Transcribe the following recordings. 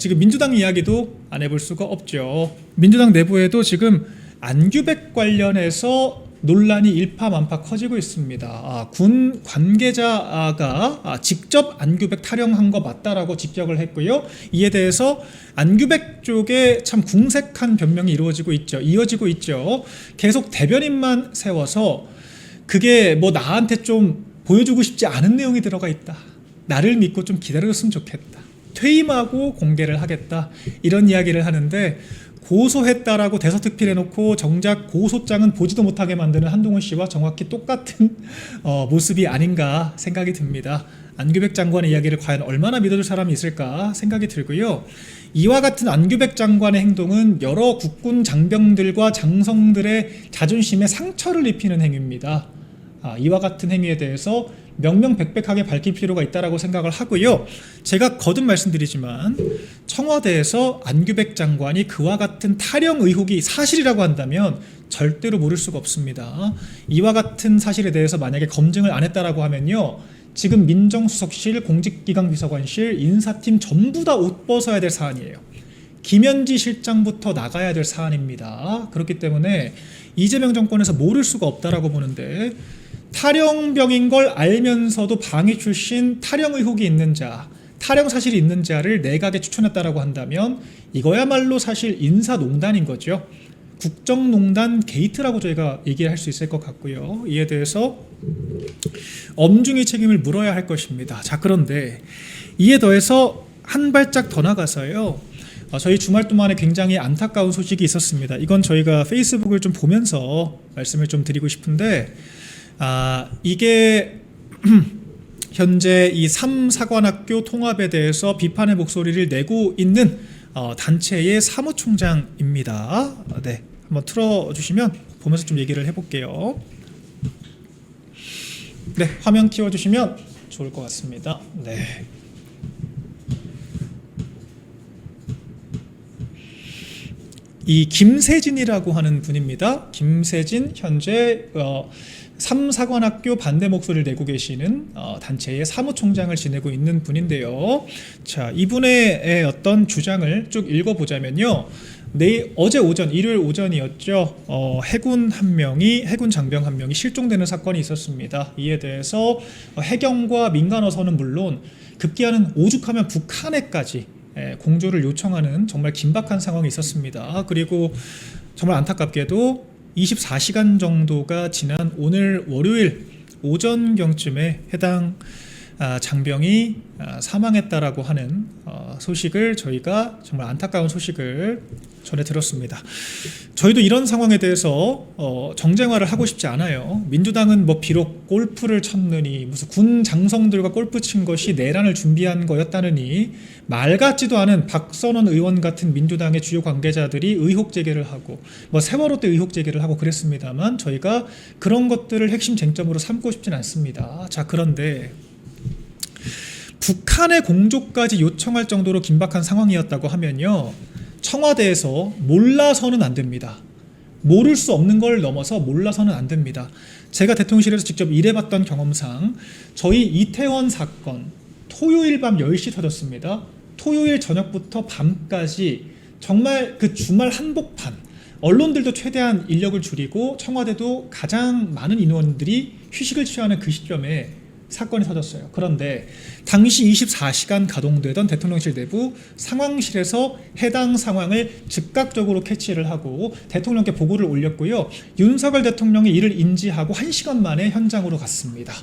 지금 민주당 이야기도 안 해볼 수가 없죠. 민주당 내부에도 지금 안규백 관련해서 논란이 일파만파 커지고 있습니다. 군 관계자가 직접 안규백 타령한 거 맞다라고 직격을 했고요. 이에 대해서 안규백 쪽에 참 궁색한 변명이 이어지고 있죠. 계속 대변인만 세워서 그게 뭐 나한테 좀 보여주고 싶지 않은 내용이 들어가 있다. 나를 믿고 좀 기다려줬으면 좋겠다. 퇴임하고 공개를 하겠다. 이런 이야기를 하는데 고소했다라고 대서특필해놓고 정작 고소장은 보지도 못하게 만드는 한동훈 씨와 정확히 똑같은 모습이 아닌가 생각이 듭니다. 안규백 장관의 이야기를 과연 얼마나 믿어줄 사람이 있을까 생각이 들고요. 이와 같은 안규백 장관의 행동은 여러 국군 장병들과 장성들의 자존심에 상처를 입히는 행위입니다. 이와 같은 행위에 대해서 명명백백하게 밝힐 필요가 있다고 생각을 하고요. 제가 거듭 말씀드리지만 청와대에서 안규백 장관이 그와 같은 타령 의혹이 사실이라고 한다면 절대로 모를 수가 없습니다. 이와 같은 사실에 대해서 만약에 검증을 안 했다라고 하면요, 지금 민정수석실, 공직기강비서관실, 인사팀 전부 다 옷 벗어야 될 사안이에요. 김현지 실장부터 나가야 될 사안입니다. 그렇기 때문에 이재명 정권에서 모를 수가 없다라고 보는데, 타령병인 걸 알면서도 방위 출신 타령 의혹이 있는 자, 타령 사실이 있는 자를 내각에 추천했다라고 한다면 이거야말로 사실 인사농단인 거죠. 국정농단 게이트라고 저희가 얘기할 수 있을 것 같고요. 이에 대해서 엄중히 책임을 물어야 할 것입니다. 자, 그런데 이에 더해서 한 발짝 더 나가서요, 저희 주말 동안에 굉장히 안타까운 소식이 있었습니다. 이건 저희가 페이스북을 좀 보면서 말씀을 좀 드리고 싶은데, 이게 현재 이 3사관학교 통합에 대해서 비판의 목소리를 내고 있는 단체의 사무총장입니다. 네, 한번 틀어주시면 보면서 좀 얘기를 해볼게요. 네, 화면 키워주시면 좋을 것 같습니다. 네. 이 김세진이라고 하는 분입니다. 김세진, 현재 3사관학교 반대 목소리를 내고 계시는 단체의 사무총장을 지내고 있는 분인데요. 자, 이분의 어떤 주장을 쭉 읽어보자면요, 어제 오전, 일요일 오전이었죠. 해군 장병 한 명이 실종되는 사건이 있었습니다. 이에 대해서 해경과 민간어선은 물론 급기야는 오죽하면 북한에까지 공조를 요청하는 정말 긴박한 상황이 있었습니다. 그리고 정말 안타깝게도 24시간 정도가 지난 오늘 월요일 오전경쯤에 해당 장병이 사망했다라고 하는 소식을, 저희가 정말 안타까운 소식을 전해 들었습니다. 저희도 이런 상황에 대해서 정쟁화를 하고 싶지 않아요. 민주당은 뭐 비록 골프를 쳤느니, 무슨 군 장성들과 골프 친 것이 내란을 준비한 거였다느니, 말 같지도 않은 박선원 의원 같은 민주당의 주요 관계자들이 의혹 제기를 하고, 뭐 세월호 때 의혹 제기를 하고 그랬습니다만, 저희가 그런 것들을 핵심 쟁점으로 삼고 싶진 않습니다. 자, 그런데 북한의 공조까지 요청할 정도로 긴박한 상황이었다고 하면요, 청와대에서 몰라서는 안 됩니다. 모를 수 없는 걸 넘어서 몰라서는 안 됩니다. 제가 대통령실에서 직접 일해봤던 경험상 저희 이태원 사건 토요일 밤 10시 터졌습니다. 토요일 저녁부터 밤까지 정말 그 주말 한복판, 언론들도 최대한 인력을 줄이고 청와대도 가장 많은 인원들이 휴식을 취하는 그 시점에 사건이 터졌어요. 그런데 당시 24시간 가동되던 대통령실 내부 상황실에서 해당 상황을 즉각적으로 캐치를 하고 대통령께 보고를 올렸고요. 윤석열 대통령이 이를 인지하고 1시간 만에 현장으로 갔습니다.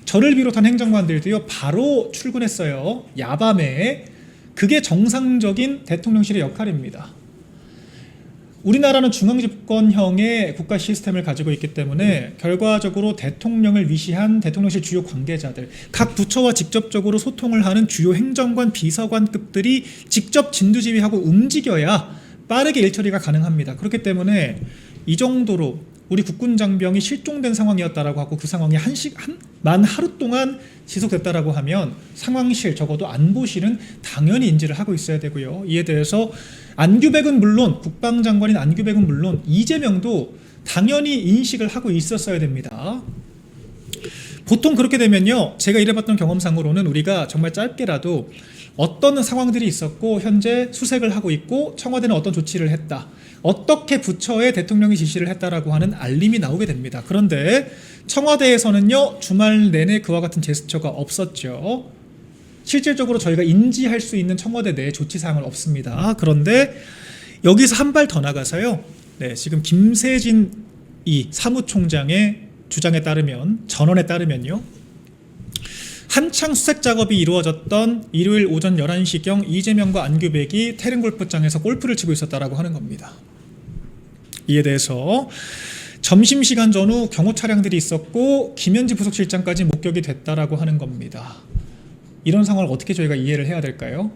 저를 비롯한 행정관들도요, 바로 출근했어요. 야밤에. 그게 정상적인 대통령실의 역할입니다. 우리나라는 중앙집권형의 국가 시스템을 가지고 있기 때문에 결과적으로 대통령을 위시한 대통령실 주요 관계자들, 각 부처와 직접적으로 소통을 하는 주요 행정관, 비서관급들이 직접 진두지휘하고 움직여야 빠르게 일처리가 가능합니다. 그렇기 때문에 이 정도로 우리 국군 장병이 실종된 상황이었다라고 하고 그 상황이 만 하루 동안 지속됐다라고 하면 상황실, 적어도 안보실은 당연히 인지를 하고 있어야 되고요. 이에 대해서 안규백은 물론, 국방장관인 안규백은 물론 이재명도 당연히 인식을 하고 있었어야 됩니다. 보통 그렇게 되면요, 제가 일해봤던 경험상으로는 우리가 정말 짧게라도 어떤 상황들이 있었고 현재 수색을 하고 있고 청와대는 어떤 조치를 했다. 어떻게 부처에 대통령이 지시를 했다라고 하는 알림이 나오게 됩니다. 그런데 청와대에서는요, 주말 내내 그와 같은 제스처가 없었죠. 실질적으로 저희가 인지할 수 있는 청와대 내 조치사항은 없습니다. 그런데 여기서 한 발 더 나가서요, 네, 지금 김세진 이 사무총장의 주장에 따르면, 전언에 따르면요, 한창 수색 작업이 이루어졌던 일요일 오전 11시경 이재명과 안규백이 태릉골프장에서 골프를 치고 있었다라고 하는 겁니다. 이에 대해서 점심시간 전후 경호 차량들이 있었고 김현지 부속실장까지 목격이 됐다라고 하는 겁니다. 이런 상황을 어떻게 저희가 이해를 해야 될까요?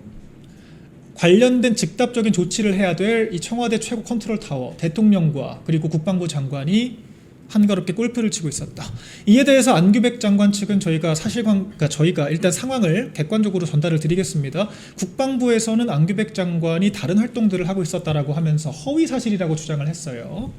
관련된 즉답적인 조치를 해야 될 이 청와대 최고 컨트롤 타워, 대통령과 그리고 국방부 장관이 한가롭게 골프를 치고 있었다. 이에 대해서 안규백 장관 측은 저희가 일단 상황을 객관적으로 전달을 드리겠습니다. 국방부에서는 안규백 장관이 다른 활동들을 하고 있었다라고 하면서 허위 사실이라고 주장을 했어요.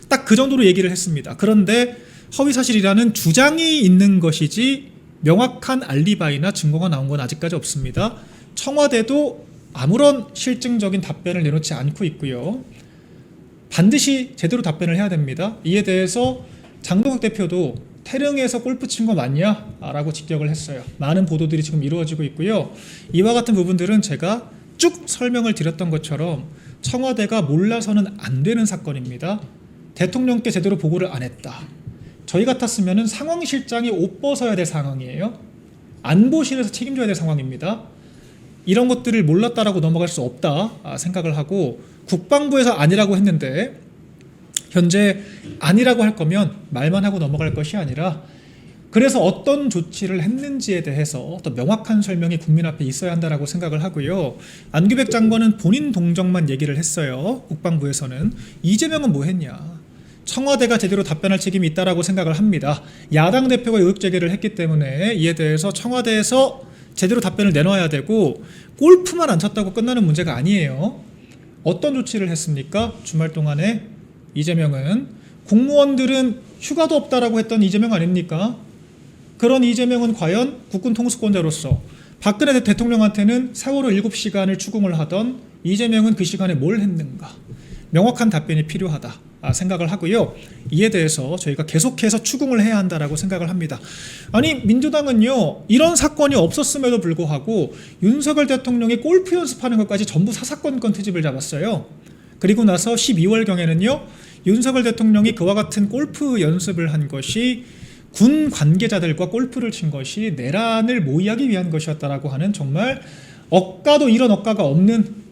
딱 그 정도로 얘기를 했습니다. 그런데 허위 사실이라는 주장이 있는 것이지 명확한 알리바이나 증거가 나온 건 아직까지 없습니다. 청와대도 아무런 실증적인 답변을 내놓지 않고 있고요. 반드시 제대로 답변을 해야 됩니다. 이에 대해서 장동혁 대표도 태릉에서 골프 친 거 맞냐? 라고 직격을 했어요. 많은 보도들이 지금 이루어지고 있고요. 이와 같은 부분들은 제가 쭉 설명을 드렸던 것처럼 청와대가 몰라서는 안 되는 사건입니다. 대통령께 제대로 보고를 안 했다. 저희 같았으면 상황실장이 옷 벗어야 될 상황이에요. 안보실에서 책임져야 될 상황입니다. 이런 것들을 몰랐다라고 넘어갈 수 없다 생각을 하고, 국방부에서 아니라고 했는데 현재 아니라고 할 거면 말만 하고 넘어갈 것이 아니라, 그래서 어떤 조치를 했는지에 대해서 또 명확한 설명이 국민 앞에 있어야 한다라고 생각을 하고요. 안규백 장관은 본인 동정만 얘기를 했어요. 국방부에서는. 이재명은 뭐 했냐? 청와대가 제대로 답변할 책임이 있다라고 생각을 합니다. 야당 대표가 의혹 제기를 했기 때문에 이에 대해서 청와대에서 제대로 답변을 내놔야 되고, 골프만 안 쳤다고 끝나는 문제가 아니에요. 어떤 조치를 했습니까? 주말 동안에 이재명은, 공무원들은 휴가도 없다라고 했던 이재명 아닙니까? 그런 이재명은 과연 국군 통수권자로서 박근혜 대통령한테는 세월호 7시간을 추궁을 하던 이재명은 그 시간에 뭘 했는가? 명확한 답변이 필요하다 생각을 하고요. 이에 대해서 저희가 계속해서 추궁을 해야 한다라고 생각을 합니다. 아니, 민주당은요, 이런 사건이 없었음에도 불구하고 윤석열 대통령이 골프 연습하는 것까지 전부 사사건건 트집을 잡았어요. 그리고 나서 12월경에는요, 윤석열 대통령이 그와 같은 골프 연습을 한 것이 군 관계자들과 골프를 친 것이 내란을 모의하기 위한 것이었다라고 하는, 정말 억가도 이런 억가가 없는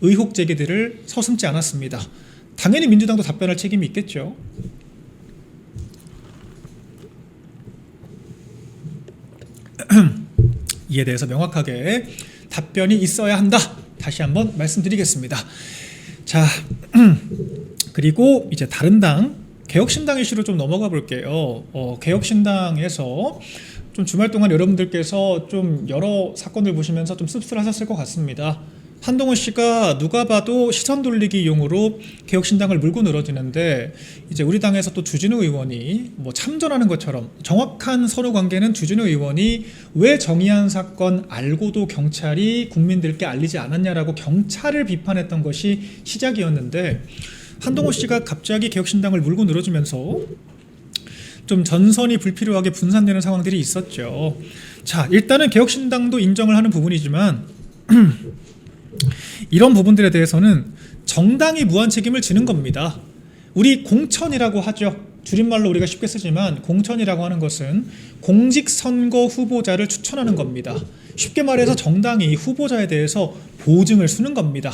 의혹 제기들을 서슴지 않았습니다. 당연히 민주당도 답변할 책임이 있겠죠. 이에 대해서 명확하게 답변이 있어야 한다. 다시 한번 말씀드리겠습니다. 자, 그리고 이제 다른 당, 개혁신당 이슈로 좀 넘어가 볼게요. 개혁신당에서 좀 주말 동안 여러분들께서 좀 여러 사건들 보시면서 좀 씁쓸하셨을 것 같습니다. 한동훈 씨가 누가 봐도 시선 돌리기용으로 개혁신당을 물고 늘어지는데, 이제 우리 당에서 또 주진우 의원이 뭐 참전하는 것처럼, 정확한 선후 관계는 주진우 의원이 왜 정의한 사건 알고도 경찰이 국민들께 알리지 않았냐라고 경찰을 비판했던 것이 시작이었는데, 한동훈 씨가 갑자기 개혁신당을 물고 늘어지면서 좀 전선이 불필요하게 분산되는 상황들이 있었죠. 자, 일단은 개혁신당도 인정을 하는 부분이지만 이런 부분들에 대해서는 정당이 무한 책임을 지는 겁니다. 우리 공천이라고 하죠. 줄임말로 우리가 쉽게 쓰지만, 공천이라고 하는 것은 공직선거 후보자를 추천하는 겁니다. 쉽게 말해서 정당이 후보자에 대해서 보증을 수는 겁니다.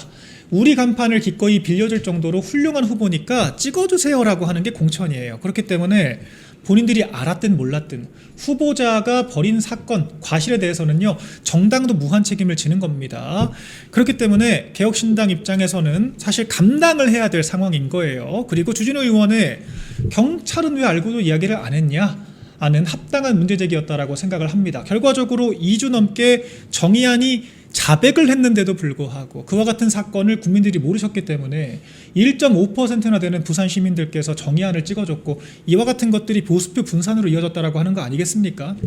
우리 간판을 기꺼이 빌려줄 정도로 훌륭한 후보니까 찍어주세요라고 하는 게 공천이에요. 그렇기 때문에 본인들이 알았든 몰랐든 후보자가 벌인 사건, 과실에 대해서는요, 정당도 무한 책임을 지는 겁니다. 그렇기 때문에 개혁신당 입장에서는 사실 감당을 해야 될 상황인 거예요. 그리고 주진우 의원의 경찰은 왜 알고도 이야기를 안 했냐? 아는 합당한 문제제기였다라고 생각을 합니다. 결과적으로 2주 넘게 정의안이 자백을 했는데도 불구하고 그와 같은 사건을 국민들이 모르셨기 때문에 1.5%나 되는 부산 시민들께서 정의안을 찍어줬고, 이와 같은 것들이 보수표 분산으로 이어졌다라고 하는 거 아니겠습니까?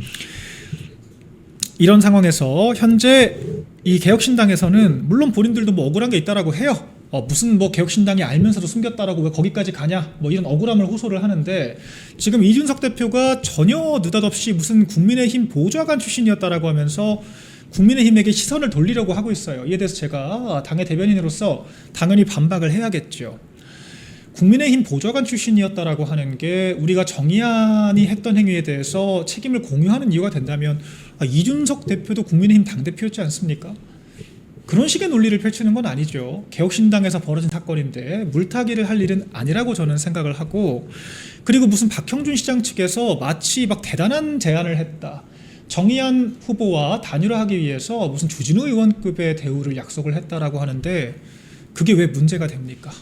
이런 상황에서 현재 이 개혁신당에서는 물론 본인들도 뭐 억울한 게 있다라고 해요. 무슨 뭐 개혁신당이 알면서도 숨겼다라고 왜 거기까지 가냐 뭐 이런 억울함을 호소를 하는데, 지금 이준석 대표가 전혀 느닷없이 무슨 국민의힘 보좌관 출신이었다라고 하면서 국민의힘에게 시선을 돌리려고 하고 있어요. 이에 대해서 제가 당의 대변인으로서 당연히 반박을 해야겠죠. 국민의힘 보좌관 출신이었다라고 하는 게 우리가 정의안이 했던 행위에 대해서 책임을 공유하는 이유가 된다면 이준석 대표도 국민의힘 당대표였지 않습니까? 그런 식의 논리를 펼치는 건 아니죠. 개혁신당에서 벌어진 사건인데 물타기를 할 일은 아니라고 저는 생각을 하고, 그리고 무슨 박형준 시장 측에서 마치 막 대단한 제안을 했다, 정의안 후보와 단일화하기 위해서 무슨 주진우 의원급의 대우를 약속을 했다라고 하는데 그게 왜 문제가 됩니까?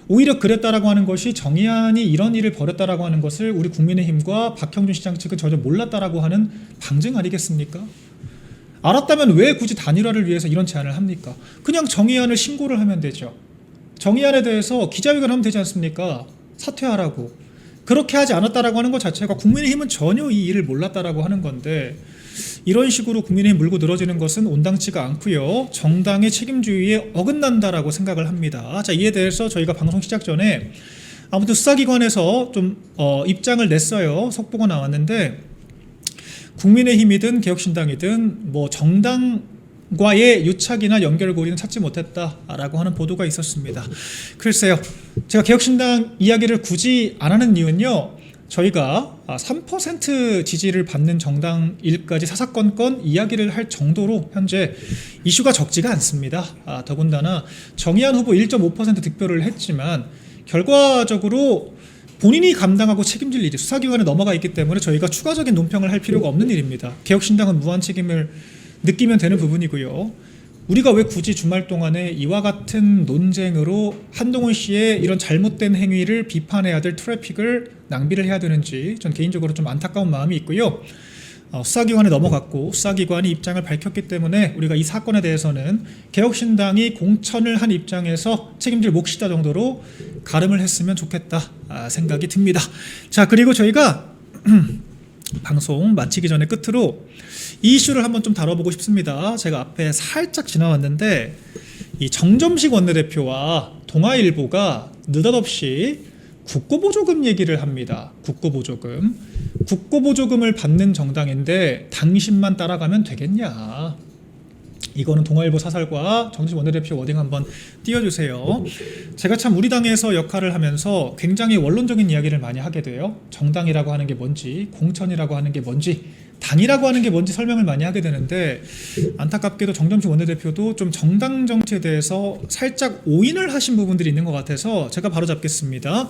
오히려 그랬다라고 하는 것이 정의안이 이런 일을 벌였다라고 하는 것을 우리 국민의힘과 박형준 시장 측은 전혀 몰랐다라고 하는 방증 아니겠습니까? 알았다면 왜 굳이 단일화를 위해서 이런 제안을 합니까? 그냥 정의안을 신고를 하면 되죠. 정의안에 대해서 기자회견 하면 되지 않습니까? 사퇴하라고. 그렇게 하지 않았다라고 하는 것 자체가 국민의힘은 전혀 이 일을 몰랐다라고 하는 건데, 이런 식으로 국민의힘 물고 늘어지는 것은 온당치가 않고요. 정당의 책임주의에 어긋난다라고 생각을 합니다. 자, 이에 대해서 저희가 방송 시작 전에 아무튼 수사기관에서 좀 입장을 냈어요. 속보가 나왔는데, 국민의힘이든 개혁신당이든 뭐 정당과의 유착이나 연결고리는 찾지 못했다라고 하는 보도가 있었습니다. 글쎄요, 제가 개혁신당 이야기를 굳이 안 하는 이유는요, 저희가 3% 지지를 받는 정당일까지 사사건건 이야기를 할 정도로 현재 이슈가 적지가 않습니다. 더군다나 정의안 후보 1.5% 득표를 했지만 결과적으로 본인이 감당하고 책임질 일이 수사기관에 넘어가 있기 때문에 저희가 추가적인 논평을 할 필요가 없는 일입니다. 개혁신당은 무한 책임을 느끼면 되는 부분이고요. 우리가 왜 굳이 주말 동안에 이와 같은 논쟁으로 한동훈 씨의 이런 잘못된 행위를 비판해야 될 트래픽을 낭비를 해야 되는지 전 개인적으로 좀 안타까운 마음이 있고요. 수사기관에 넘어갔고 수사기관이 입장을 밝혔기 때문에 우리가 이 사건에 대해서는 개혁신당이 공천을 한 입장에서 책임질 몫이다 정도로 가름을 했으면 좋겠다 생각이 듭니다. 자, 그리고 저희가 방송 마치기 전에 끝으로 이 이슈를 한번 좀 다뤄보고 싶습니다. 제가 앞에 살짝 지나왔는데 이 정점식 원내대표와 동아일보가 느닷없이 국고보조금 얘기를 합니다. 국고보조금을 받는 정당인데 당신만 따라가면 되겠냐. 이거는 동아일보 사설과 정점식 원내대표 워딩 한번 띄워주세요. 제가 참 우리 당에서 역할을 하면서 굉장히 원론적인 이야기를 많이 하게 돼요. 정당이라고 하는 게 뭔지, 공천이라고 하는 게 뭔지, 당이라고 하는 게 뭔지 설명을 많이 하게 되는데, 안타깝게도 정점식 원내대표도 좀 정당 정치에 대해서 살짝 오인을 하신 부분들이 있는 것 같아서 제가 바로 잡겠습니다.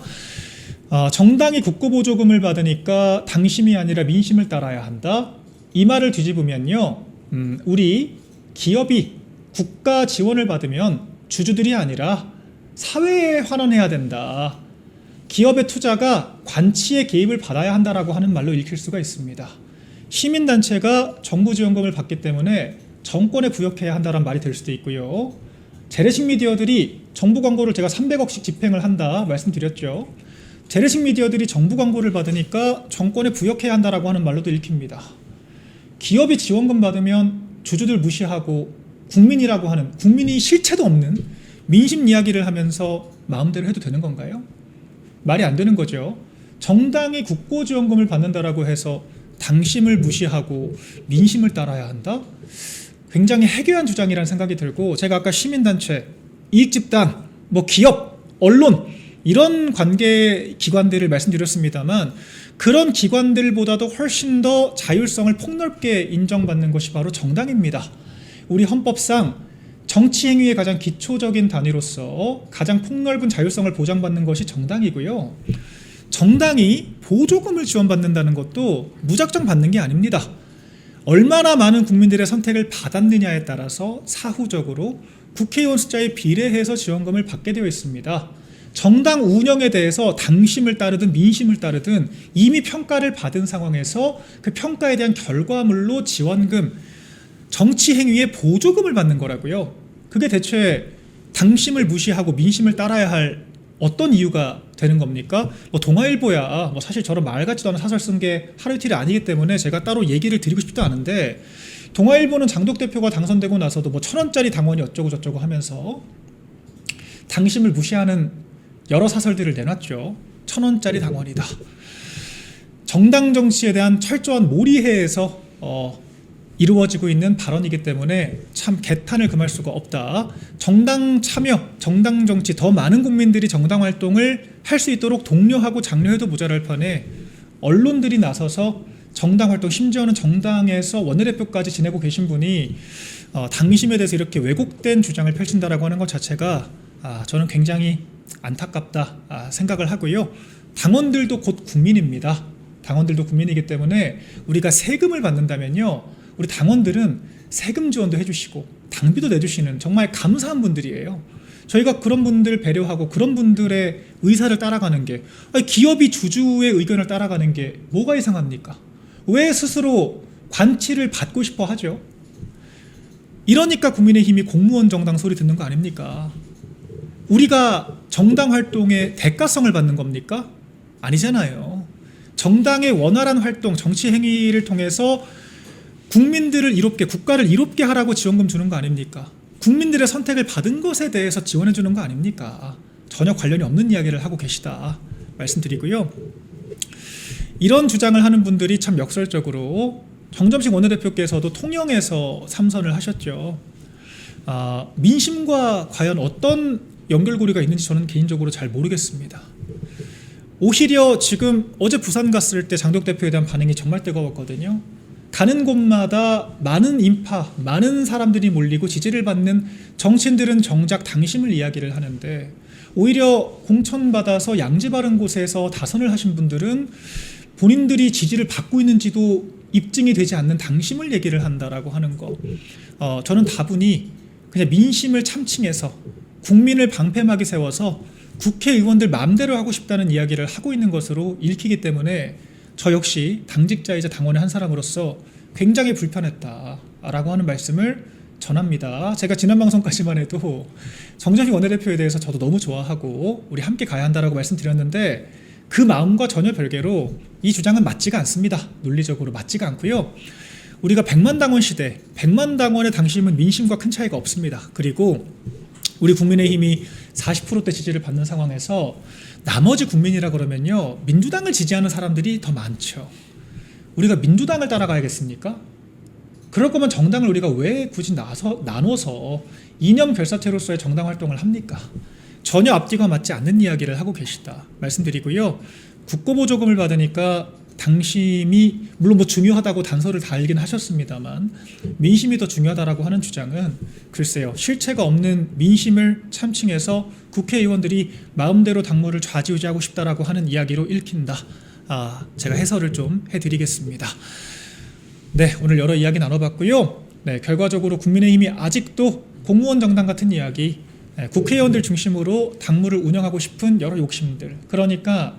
정당이 국고보조금을 받으니까 당심이 아니라 민심을 따라야 한다. 이 말을 뒤집으면요, 우리 기업이 국가 지원을 받으면 주주들이 아니라 사회에 환원해야 된다. 기업의 투자가 관치의 개입을 받아야 한다라고 하는 말로 읽힐 수가 있습니다. 시민단체가 정부 지원금을 받기 때문에 정권에 부역해야 한다는 말이 될 수도 있고요. 재래식 미디어들이 정부 광고를 제가 300억씩 집행을 한다 말씀드렸죠. 재래식 미디어들이 정부 광고를 받으니까 정권에 부역해야 한다라고 하는 말로도 읽힙니다. 기업이 지원금 받으면 주주들 무시하고 국민이라고 하는, 국민이 실체도 없는 민심 이야기를 하면서 마음대로 해도 되는 건가요? 말이 안 되는 거죠. 정당이 국고지원금을 받는다라고 해서 당심을 무시하고 민심을 따라야 한다? 굉장히 해괴한 주장이라는 생각이 들고, 제가 아까 시민단체, 이익집단, 기업, 언론 이런 관계 기관들을 말씀드렸습니다만, 그런 기관들보다도 훨씬 더 자율성을 폭넓게 인정받는 것이 바로 정당입니다. 우리 헌법상 정치 행위의 가장 기초적인 단위로서 가장 폭넓은 자율성을 보장받는 것이 정당이고요. 정당이 보조금을 지원받는다는 것도 무작정 받는 게 아닙니다. 얼마나 많은 국민들의 선택을 받았느냐에 따라서 사후적으로 국회의원 숫자에 비례해서 지원금을 받게 되어 있습니다. 정당 운영에 대해서 당심을 따르든 민심을 따르든 이미 평가를 받은 상황에서 그 평가에 대한 결과물로 지원금, 정치 행위의 보조금을 받는 거라고요. 그게 대체 당심을 무시하고 민심을 따라야 할 어떤 이유가 되는 겁니까? 사실 저런 말 같지도 않은 사설 쓴 게 하루 이틀이 아니기 때문에 제가 따로 얘기를 드리고 싶지도 않은데, 동아일보는 장독 대표가 당선되고 나서도 뭐 1,000원짜리 당원이 어쩌고 저쩌고 하면서 당심을 무시하는 여러 사설들을 내놨죠. 1,000원짜리 당원이다. 정당 정치에 대한 철저한 몰이해에서 이루어지고 있는 발언이기 때문에 참 개탄을 금할 수가 없다. 정당 참여, 정당 정치, 더 많은 국민들이 정당 활동을 할 수 있도록 독려하고 장려해도 모자랄 판에 언론들이 나서서 정당 활동, 심지어는 정당에서 원내대표까지 지내고 계신 분이 당심에 대해서 이렇게 왜곡된 주장을 펼친다라고 하는 것 자체가 저는 굉장히 안타깝다 생각을 하고요. 당원들도 곧 국민입니다. 당원들도 국민이기 때문에 우리가 세금을 받는다면요, 우리 당원들은 세금 지원도 해주시고 당비도 내주시는 정말 감사한 분들이에요. 저희가 그런 분들 배려하고 그런 분들의 의사를 따라가는 게, 기업이 주주의 의견을 따라가는 게 뭐가 이상합니까? 왜 스스로 관치를 받고 싶어 하죠? 이러니까 국민의힘이 공무원 정당 소리 듣는 거 아닙니까? 우리가 정당 활동의 대가성을 받는 겁니까? 아니잖아요. 정당의 원활한 활동, 정치 행위를 통해서 국민들을 이롭게, 국가를 이롭게 하라고 지원금 주는 거 아닙니까? 국민들의 선택을 받은 것에 대해서 지원해 주는 거 아닙니까? 전혀 관련이 없는 이야기를 하고 계시다 말씀드리고요. 이런 주장을 하는 분들이 참 역설적으로 정점식 원내대표께서도 통영에서 3선을 하셨죠. 민심과 과연 어떤 연결고리가 있는지 저는 개인적으로 잘 모르겠습니다. 오히려 지금 어제 부산 갔을 때 장독 대표에 대한 반응이 정말 뜨거웠거든요. 가는 곳마다 많은 인파, 많은 사람들이 몰리고 지지를 받는 정치인들은 정작 당심을 이야기를 하는데, 오히려 공천받아서 양지 바른 곳에서 다선을 하신 분들은 본인들이 지지를 받고 있는지도 입증이 되지 않는 당심을 얘기를 한다라고 하는 거, 저는 다분히 그냥 민심을 참칭해서 국민을 방패막이 세워서 국회의원들 마음대로 하고 싶다는 이야기를 하고 있는 것으로 읽히기 때문에 저 역시 당직자이자 당원의 한 사람으로서 굉장히 불편했다라고 하는 말씀을 전합니다. 제가 지난 방송까지만 해도 정점식 원내대표에 대해서 저도 너무 좋아하고 우리 함께 가야 한다라고 말씀드렸는데, 그 마음과 전혀 별개로 이 주장은 맞지가 않습니다. 논리적으로 맞지가 않고요. 우리가 100만 당원 시대, 100만 당원의 당심은 민심과 큰 차이가 없습니다. 그리고 우리 국민의힘이 40%대 지지를 받는 상황에서 나머지 국민이라 그러면요, 민주당을 지지하는 사람들이 더 많죠. 우리가 민주당을 따라가야겠습니까? 그럴 거면 정당을 우리가 왜 굳이 나눠서 이념 결사체로서의 정당 활동을 합니까? 전혀 앞뒤가 맞지 않는 이야기를 하고 계시다 말씀드리고요. 국고보조금을 받으니까 당심이 물론 뭐 중요하다고 단서를 달긴 하셨습니다만, 민심이 더 중요하다라고 하는 주장은 글쎄요, 실체가 없는 민심을 참칭해서 국회의원들이 마음대로 당무를 좌지우지하고 싶다라고 하는 이야기로 읽힌다. 제가 해설을 좀 해드리겠습니다. 네, 오늘 여러 이야기 나눠봤고요. 네, 결과적으로 국민의힘이 아직도 공무원 정당 같은 이야기, 국회의원들 중심으로 당무를 운영하고 싶은 여러 욕심들, 그러니까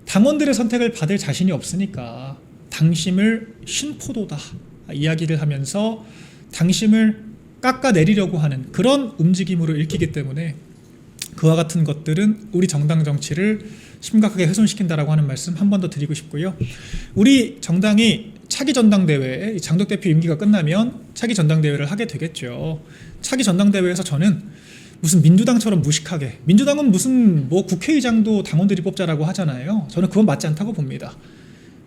당원들의 선택을 받을 자신이 없으니까 당심을 신포도다 이야기를 하면서 당심을 깎아내리려고 하는 그런 움직임으로 읽히기 때문에 그와 같은 것들은 우리 정당 정치를 심각하게 훼손시킨다라고 하는 말씀 한 번 더 드리고 싶고요. 우리 정당이 차기 전당대회, 장독 대표 임기가 끝나면 차기 전당대회를 하게 되겠죠. 차기 전당대회에서 저는 무슨 민주당처럼 무식하게, 민주당은 무슨 뭐 국회의장도 당원들이 뽑자라고 하잖아요. 저는 그건 맞지 않다고 봅니다.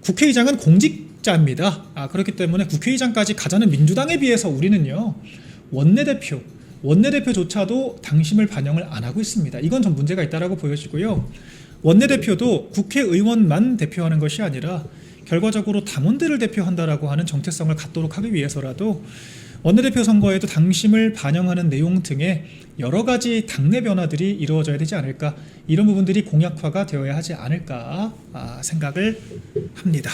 국회의장은 공직자입니다. 그렇기 때문에 국회의장까지 가자는 민주당에 비해서 우리는요, 원내대표조차도 당심을 반영을 안 하고 있습니다. 이건 좀 문제가 있다라고 보여지고요. 원내대표도 국회의원만 대표하는 것이 아니라 결과적으로 당원들을 대표한다라고 하는 정체성을 갖도록 하기 위해서라도 원내대표 선거에도 당심을 반영하는 내용 등의 여러 가지 당내 변화들이 이루어져야 되지 않을까, 이런 부분들이 공약화가 되어야 하지 않을까 생각을 합니다.